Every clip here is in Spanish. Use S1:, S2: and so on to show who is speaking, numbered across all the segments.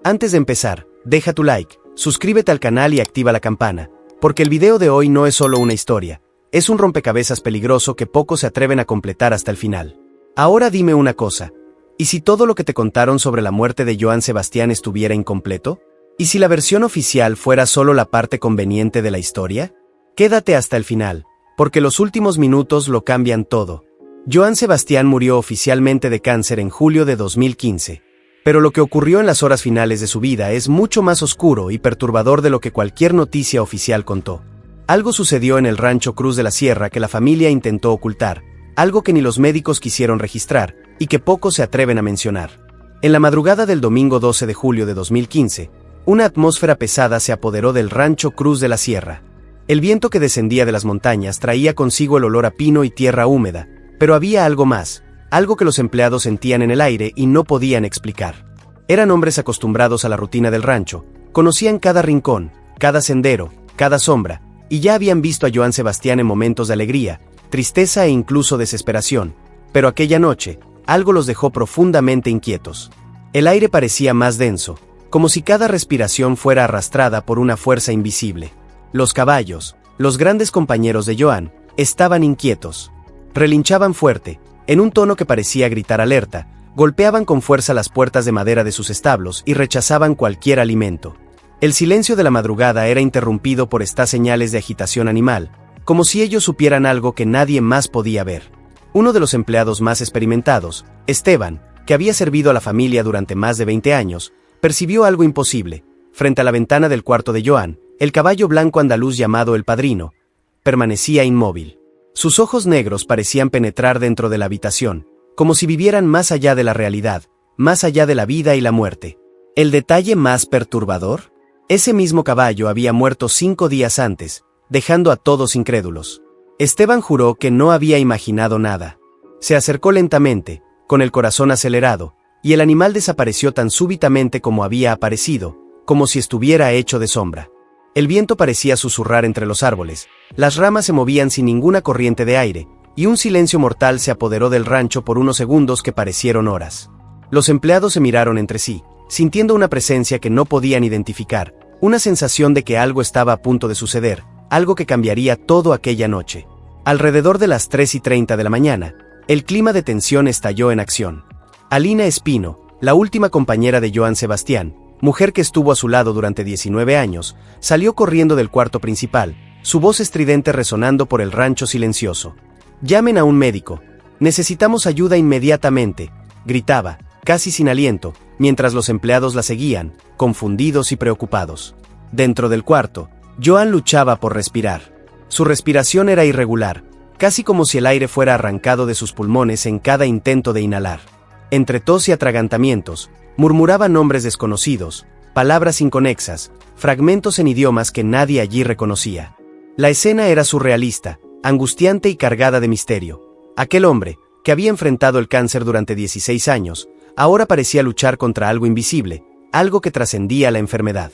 S1: Antes de empezar, deja tu like, suscríbete al canal y activa la campana, porque el video de hoy no es solo una historia, es un rompecabezas peligroso que pocos se atreven a completar hasta el final. Ahora dime una cosa, ¿y si todo lo que te contaron sobre la muerte de Johann Sebastian estuviera incompleto? ¿Y si la versión oficial fuera solo la parte conveniente de la historia? Quédate hasta el final, porque los últimos minutos lo cambian todo. Johann Sebastian murió oficialmente de cáncer en julio de 2015. Pero lo que ocurrió en las horas finales de su vida es mucho más oscuro y perturbador de lo que cualquier noticia oficial contó. Algo sucedió en el rancho Cruz de la Sierra que la familia intentó ocultar, algo que ni los médicos quisieron registrar, y que pocos se atreven a mencionar. En la madrugada del domingo 12 de julio de 2015, una atmósfera pesada se apoderó del rancho Cruz de la Sierra. El viento que descendía de las montañas traía consigo el olor a pino y tierra húmeda, pero había algo más. Algo que los empleados sentían en el aire y no podían explicar. Eran hombres acostumbrados a la rutina del rancho, conocían cada rincón, cada sendero, cada sombra, y ya habían visto a Johann Sebastian en momentos de alegría, tristeza e incluso desesperación, pero aquella noche, algo los dejó profundamente inquietos. El aire parecía más denso, como si cada respiración fuera arrastrada por una fuerza invisible. Los caballos, los grandes compañeros de Johann, estaban inquietos. Relinchaban fuerte, en un tono que parecía gritar alerta, golpeaban con fuerza las puertas de madera de sus establos y rechazaban cualquier alimento. El silencio de la madrugada era interrumpido por estas señales de agitación animal, como si ellos supieran algo que nadie más podía ver. Uno de los empleados más experimentados, Esteban, que había servido a la familia durante más de 20 años, percibió algo imposible. Frente a la ventana del cuarto de Johann, el caballo blanco andaluz llamado el Padrino permanecía inmóvil. Sus ojos negros parecían penetrar dentro de la habitación, como si vivieran más allá de la realidad, más allá de la vida y la muerte. ¿El detalle más perturbador? Ese mismo caballo había muerto 5 días antes, dejando a todos incrédulos. Esteban juró que no había imaginado nada. Se acercó lentamente, con el corazón acelerado, y el animal desapareció tan súbitamente como había aparecido, como si estuviera hecho de sombra. El viento parecía susurrar entre los árboles, las ramas se movían sin ninguna corriente de aire, y un silencio mortal se apoderó del rancho por unos segundos que parecieron horas. Los empleados se miraron entre sí, sintiendo una presencia que no podían identificar, una sensación de que algo estaba a punto de suceder, algo que cambiaría todo aquella noche. Alrededor de las 3:30 de la mañana, el clima de tensión estalló en acción. Alina Espino, la última compañera de Johann Sebastian, mujer que estuvo a su lado durante 19 años, salió corriendo del cuarto principal, su voz estridente resonando por el rancho silencioso. «Llamen a un médico. Necesitamos ayuda inmediatamente», gritaba, casi sin aliento, mientras los empleados la seguían, confundidos y preocupados. Dentro del cuarto, Johann luchaba por respirar. Su respiración era irregular, casi como si el aire fuera arrancado de sus pulmones en cada intento de inhalar. Entre tos y atragantamientos, murmuraba nombres desconocidos, palabras inconexas, fragmentos en idiomas que nadie allí reconocía. La escena era surrealista, angustiante y cargada de misterio. Aquel hombre, que había enfrentado el cáncer durante 16 años, ahora parecía luchar contra algo invisible, algo que trascendía la enfermedad.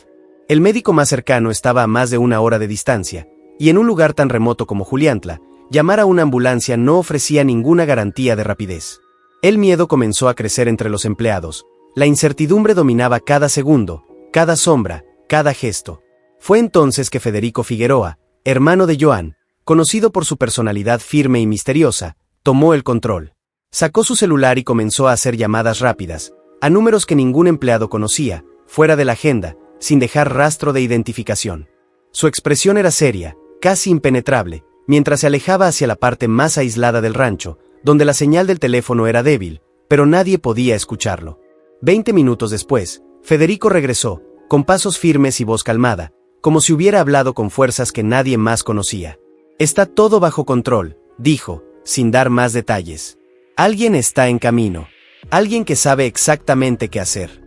S1: El médico más cercano estaba a más de 1 hora de distancia, y en un lugar tan remoto como Juliantla, llamar a una ambulancia no ofrecía ninguna garantía de rapidez. El miedo comenzó a crecer entre los empleados. La incertidumbre dominaba cada segundo, cada sombra, cada gesto. Fue entonces que Federico Figueroa, hermano de Johann, conocido por su personalidad firme y misteriosa, tomó el control. Sacó su celular y comenzó a hacer llamadas rápidas, a números que ningún empleado conocía, fuera de la agenda, sin dejar rastro de identificación. Su expresión era seria, casi impenetrable, mientras se alejaba hacia la parte más aislada del rancho, donde la señal del teléfono era débil, pero nadie podía escucharlo. 20 minutos después, Federico regresó, con pasos firmes y voz calmada, como si hubiera hablado con fuerzas que nadie más conocía. «Está todo bajo control», dijo, sin dar más detalles. «Alguien está en camino. Alguien que sabe exactamente qué hacer».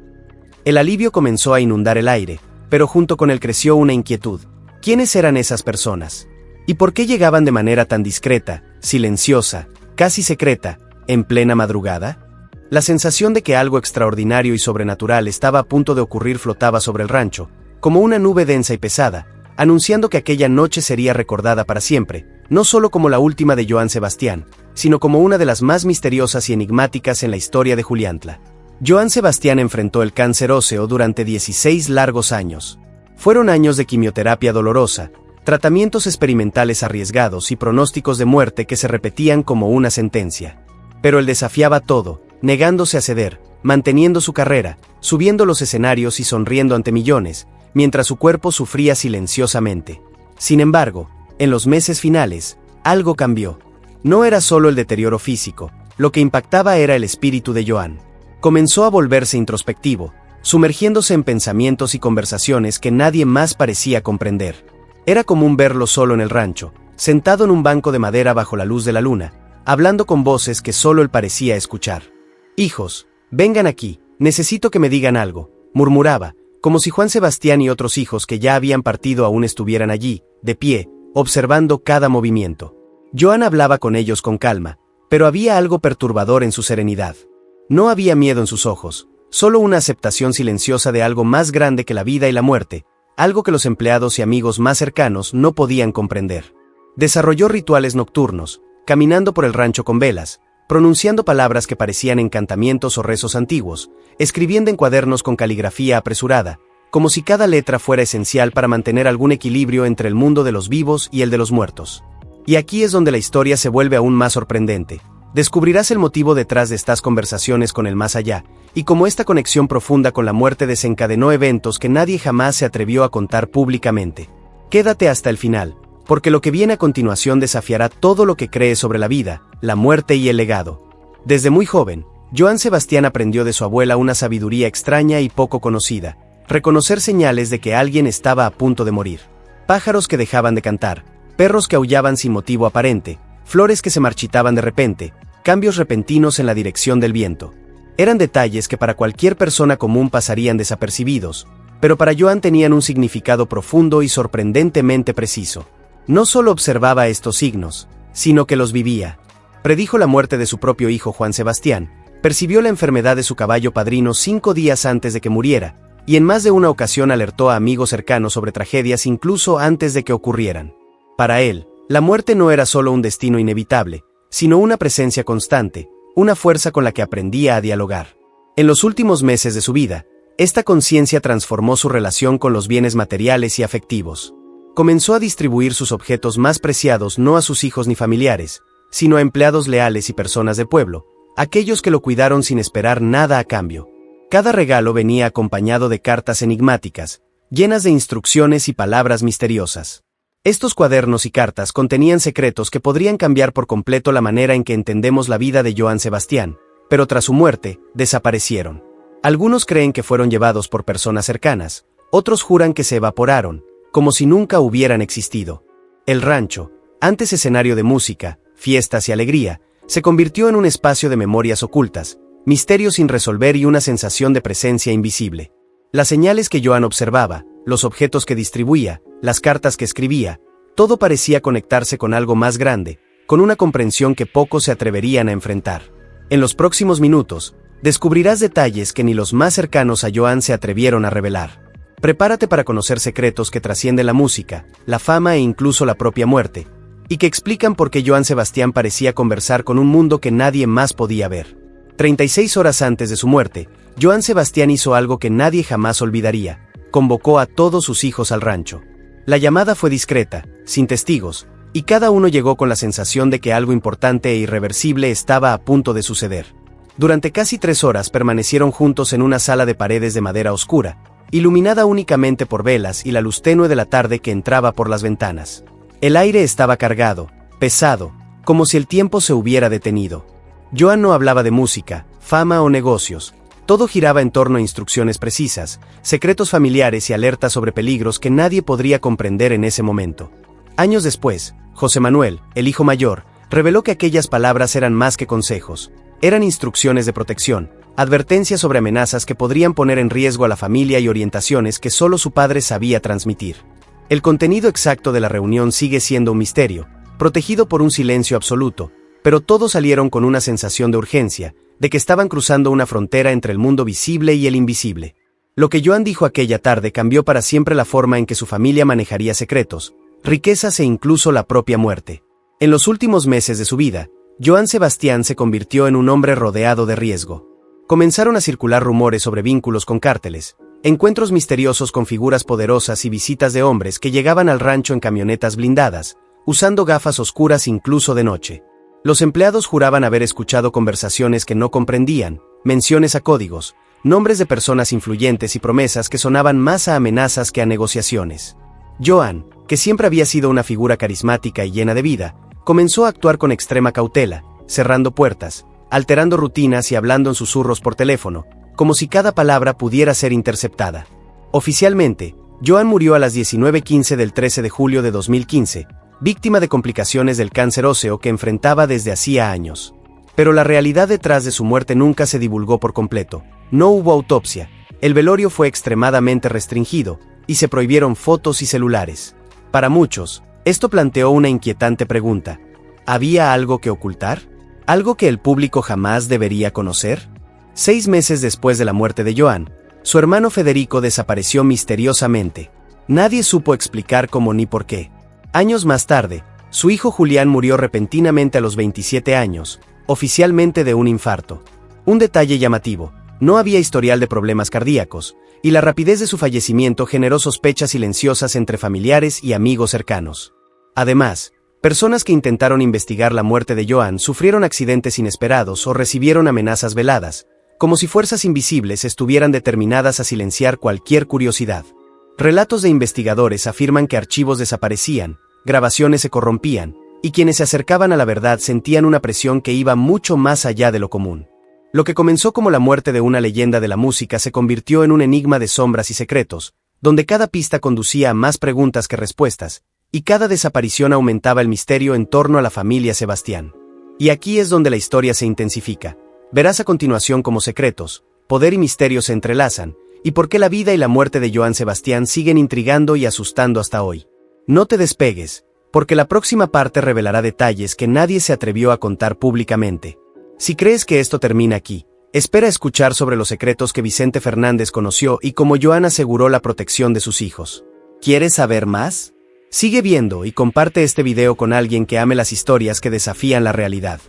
S1: El alivio comenzó a inundar el aire, pero junto con él creció una inquietud. ¿Quiénes eran esas personas? ¿Y por qué llegaban de manera tan discreta, silenciosa, casi secreta, en plena madrugada? La sensación de que algo extraordinario y sobrenatural estaba a punto de ocurrir flotaba sobre el rancho, como una nube densa y pesada, anunciando que aquella noche sería recordada para siempre, no solo como la última de Johann Sebastián, sino como una de las más misteriosas y enigmáticas en la historia de Juliantla. Johann Sebastián enfrentó el cáncer óseo durante 16 largos años. Fueron años de quimioterapia dolorosa, tratamientos experimentales arriesgados y pronósticos de muerte que se repetían como una sentencia. Pero él desafiaba todo, negándose a ceder, manteniendo su carrera, subiendo los escenarios y sonriendo ante millones, mientras su cuerpo sufría silenciosamente. Sin embargo, en los meses finales, algo cambió. No era solo el deterioro físico, lo que impactaba era el espíritu de Johann. Comenzó a volverse introspectivo, sumergiéndose en pensamientos y conversaciones que nadie más parecía comprender. Era común verlo solo en el rancho, sentado en un banco de madera bajo la luz de la luna, hablando con voces que solo él parecía escuchar. «Hijos, vengan aquí, necesito que me digan algo», murmuraba, como si Juan Sebastián y otros hijos que ya habían partido aún estuvieran allí, de pie, observando cada movimiento. Johann hablaba con ellos con calma, pero había algo perturbador en su serenidad. No había miedo en sus ojos, solo una aceptación silenciosa de algo más grande que la vida y la muerte, algo que los empleados y amigos más cercanos no podían comprender. Desarrolló rituales nocturnos, caminando por el rancho con velas, pronunciando palabras que parecían encantamientos o rezos antiguos, escribiendo en cuadernos con caligrafía apresurada, como si cada letra fuera esencial para mantener algún equilibrio entre el mundo de los vivos y el de los muertos. Y aquí es donde la historia se vuelve aún más sorprendente. Descubrirás el motivo detrás de estas conversaciones con el más allá, y cómo esta conexión profunda con la muerte desencadenó eventos que nadie jamás se atrevió a contar públicamente. Quédate hasta el final, porque lo que viene a continuación desafiará todo lo que crees sobre la vida, la muerte y el legado. Desde muy joven, Johann Sebastián aprendió de su abuela una sabiduría extraña y poco conocida: reconocer señales de que alguien estaba a punto de morir. Pájaros que dejaban de cantar, perros que aullaban sin motivo aparente, flores que se marchitaban de repente, cambios repentinos en la dirección del viento. Eran detalles que para cualquier persona común pasarían desapercibidos, pero para Johann tenían un significado profundo y sorprendentemente preciso. No solo observaba estos signos, sino que los vivía. Predijo la muerte de su propio hijo Juan Sebastián, percibió la enfermedad de su caballo padrino 5 días antes de que muriera, y en más de una ocasión alertó a amigos cercanos sobre tragedias incluso antes de que ocurrieran. Para él, la muerte no era solo un destino inevitable, sino una presencia constante, una fuerza con la que aprendía a dialogar. En los últimos meses de su vida, esta conciencia transformó su relación con los bienes materiales y afectivos. Comenzó a distribuir sus objetos más preciados no a sus hijos ni familiares, sino a empleados leales y personas de pueblo, aquellos que lo cuidaron sin esperar nada a cambio. Cada regalo venía acompañado de cartas enigmáticas, llenas de instrucciones y palabras misteriosas. Estos cuadernos y cartas contenían secretos que podrían cambiar por completo la manera en que entendemos la vida de Johann Sebastián, pero tras su muerte, desaparecieron. Algunos creen que fueron llevados por personas cercanas, otros juran que se evaporaron, como si nunca hubieran existido. El rancho, antes escenario de música, fiestas y alegría, se convirtió en un espacio de memorias ocultas, misterios sin resolver y una sensación de presencia invisible. Las señales que Johann observaba, los objetos que distribuía, las cartas que escribía, todo parecía conectarse con algo más grande, con una comprensión que pocos se atreverían a enfrentar. En los próximos minutos, descubrirás detalles que ni los más cercanos a Johann se atrevieron a revelar. Prepárate para conocer secretos que trascienden la música, la fama e incluso la propia muerte, y que explican por qué Johann Sebastián parecía conversar con un mundo que nadie más podía ver. 36 horas antes de su muerte, Johann Sebastián hizo algo que nadie jamás olvidaría: convocó a todos sus hijos al rancho. La llamada fue discreta, sin testigos, y cada uno llegó con la sensación de que algo importante e irreversible estaba a punto de suceder. Durante casi 3 horas permanecieron juntos en una sala de paredes de madera oscura, iluminada únicamente por velas y la luz tenue de la tarde que entraba por las ventanas. El aire estaba cargado, pesado, como si el tiempo se hubiera detenido. Johann no hablaba de música, fama o negocios. Todo giraba en torno a instrucciones precisas, secretos familiares y alertas sobre peligros que nadie podría comprender en ese momento. Años después, José Manuel, el hijo mayor, reveló que aquellas palabras eran más que consejos. Eran instrucciones de protección, advertencias sobre amenazas que podrían poner en riesgo a la familia y orientaciones que solo su padre sabía transmitir. El contenido exacto de la reunión sigue siendo un misterio, protegido por un silencio absoluto, pero todos salieron con una sensación de urgencia, de que estaban cruzando una frontera entre el mundo visible y el invisible. Lo que Joan dijo aquella tarde cambió para siempre la forma en que su familia manejaría secretos, riquezas e incluso la propia muerte. En los últimos meses de su vida, Joan Sebastián se convirtió en un hombre rodeado de riesgo. Comenzaron a circular rumores sobre vínculos con cárteles, encuentros misteriosos con figuras poderosas y visitas de hombres que llegaban al rancho en camionetas blindadas, usando gafas oscuras incluso de noche. Los empleados juraban haber escuchado conversaciones que no comprendían, menciones a códigos, nombres de personas influyentes y promesas que sonaban más a amenazas que a negociaciones. Joan, que siempre había sido una figura carismática y llena de vida, comenzó a actuar con extrema cautela, cerrando puertas, alterando rutinas y hablando en susurros por teléfono, como si cada palabra pudiera ser interceptada. Oficialmente, Joan murió a las 19:15 del 13 de julio de 2015, víctima de complicaciones del cáncer óseo que enfrentaba desde hacía años. Pero la realidad detrás de su muerte nunca se divulgó por completo. No hubo autopsia, el velorio fue extremadamente restringido, y se prohibieron fotos y celulares. Para muchos, esto planteó una inquietante pregunta. ¿Había algo que ocultar? ¿Algo que el público jamás debería conocer? 6 meses después de la muerte de Joan, su hermano Federico desapareció misteriosamente. Nadie supo explicar cómo ni por qué. Años más tarde, su hijo Julián murió repentinamente a los 27 años, oficialmente de un infarto. Un detalle llamativo, no había historial de problemas cardíacos, y la rapidez de su fallecimiento generó sospechas silenciosas entre familiares y amigos cercanos. Además, personas que intentaron investigar la muerte de Joan sufrieron accidentes inesperados o recibieron amenazas veladas, como si fuerzas invisibles estuvieran determinadas a silenciar cualquier curiosidad. Relatos de investigadores afirman que archivos desaparecían, grabaciones se corrompían, y quienes se acercaban a la verdad sentían una presión que iba mucho más allá de lo común. Lo que comenzó como la muerte de una leyenda de la música se convirtió en un enigma de sombras y secretos, donde cada pista conducía a más preguntas que respuestas, y cada desaparición aumentaba el misterio en torno a la familia Sebastián. Y aquí es donde la historia se intensifica. Verás a continuación cómo secretos, poder y misterio se entrelazan, y por qué la vida y la muerte de Joan Sebastián siguen intrigando y asustando hasta hoy. No te despegues, porque la próxima parte revelará detalles que nadie se atrevió a contar públicamente. Si crees que esto termina aquí, espera escuchar sobre los secretos que Vicente Fernández conoció y cómo Joan aseguró la protección de sus hijos. ¿Quieres saber más? Sigue viendo y comparte este video con alguien que ame las historias que desafían la realidad.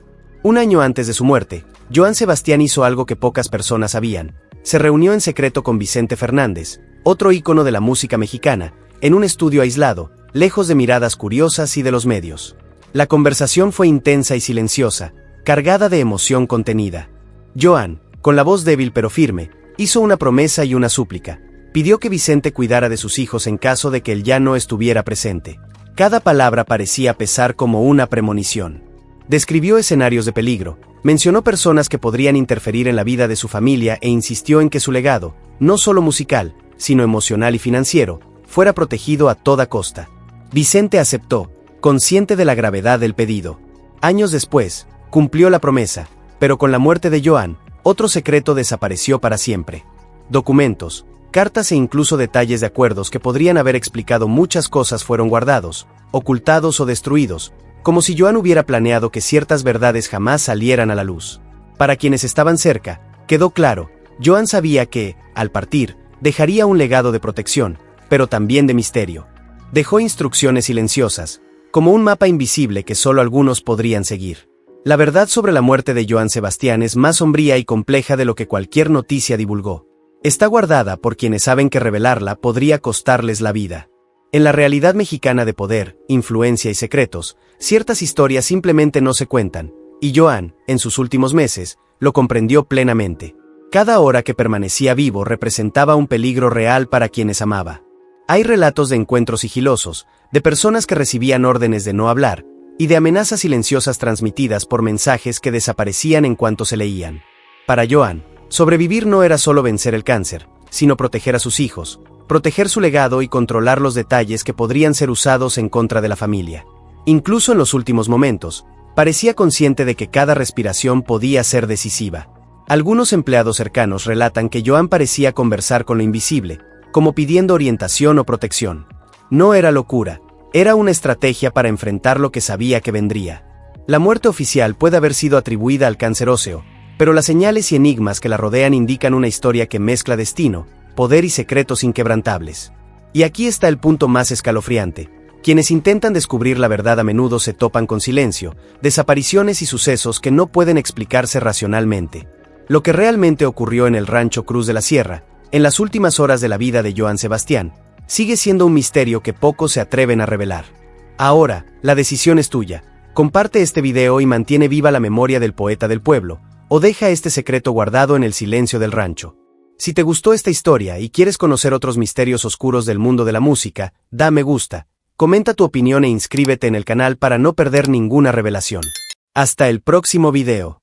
S1: Un año antes de su muerte, Joan Sebastián hizo algo que pocas personas sabían. Se reunió en secreto con Vicente Fernández, otro ícono de la música mexicana, en un estudio aislado, lejos de miradas curiosas y de los medios. La conversación fue intensa y silenciosa, cargada de emoción contenida. Joan, con la voz débil pero firme, hizo una promesa y una súplica. Pidió que Vicente cuidara de sus hijos en caso de que él ya no estuviera presente. Cada palabra parecía pesar como una premonición. Describió escenarios de peligro, mencionó personas que podrían interferir en la vida de su familia e insistió en que su legado, no solo musical, sino emocional y financiero, fuera protegido a toda costa. Vicente aceptó, consciente de la gravedad del pedido. Años después, cumplió la promesa, pero con la muerte de Joan, otro secreto desapareció para siempre. Documentos, cartas e incluso detalles de acuerdos que podrían haber explicado muchas cosas fueron guardados, ocultados o destruidos, como si Joan hubiera planeado que ciertas verdades jamás salieran a la luz. Para quienes estaban cerca, quedó claro, Joan sabía que, al partir, dejaría un legado de protección, pero también de misterio. Dejó instrucciones silenciosas, como un mapa invisible que solo algunos podrían seguir. La verdad sobre la muerte de Joan Sebastián es más sombría y compleja de lo que cualquier noticia divulgó. Está guardada por quienes saben que revelarla podría costarles la vida. En la realidad mexicana de poder, influencia y secretos, ciertas historias simplemente no se cuentan, y Joan, en sus últimos meses, lo comprendió plenamente. Cada hora que permanecía vivo representaba un peligro real para quienes amaba. Hay relatos de encuentros sigilosos, de personas que recibían órdenes de no hablar, y de amenazas silenciosas transmitidas por mensajes que desaparecían en cuanto se leían. Para Joan, sobrevivir no era solo vencer el cáncer, sino proteger a sus hijos, proteger su legado y controlar los detalles que podrían ser usados en contra de la familia. Incluso en los últimos momentos, parecía consciente de que cada respiración podía ser decisiva. Algunos empleados cercanos relatan que Joan parecía conversar con lo invisible, como pidiendo orientación o protección. No era locura, era una estrategia para enfrentar lo que sabía que vendría. La muerte oficial puede haber sido atribuida al cáncer óseo, pero las señales y enigmas que la rodean indican una historia que mezcla destino, poder y secretos inquebrantables. Y aquí está el punto más escalofriante. Quienes intentan descubrir la verdad a menudo se topan con silencio, desapariciones y sucesos que no pueden explicarse racionalmente. Lo que realmente ocurrió en el rancho Cruz de la Sierra, en las últimas horas de la vida de Joan Sebastián, sigue siendo un misterio que pocos se atreven a revelar. Ahora, la decisión es tuya. Comparte este video y mantiene viva la memoria del poeta del pueblo, o deja este secreto guardado en el silencio del rancho. Si te gustó esta historia y quieres conocer otros misterios oscuros del mundo de la música, da me gusta, comenta tu opinión e inscríbete en el canal para no perder ninguna revelación. Hasta el próximo video.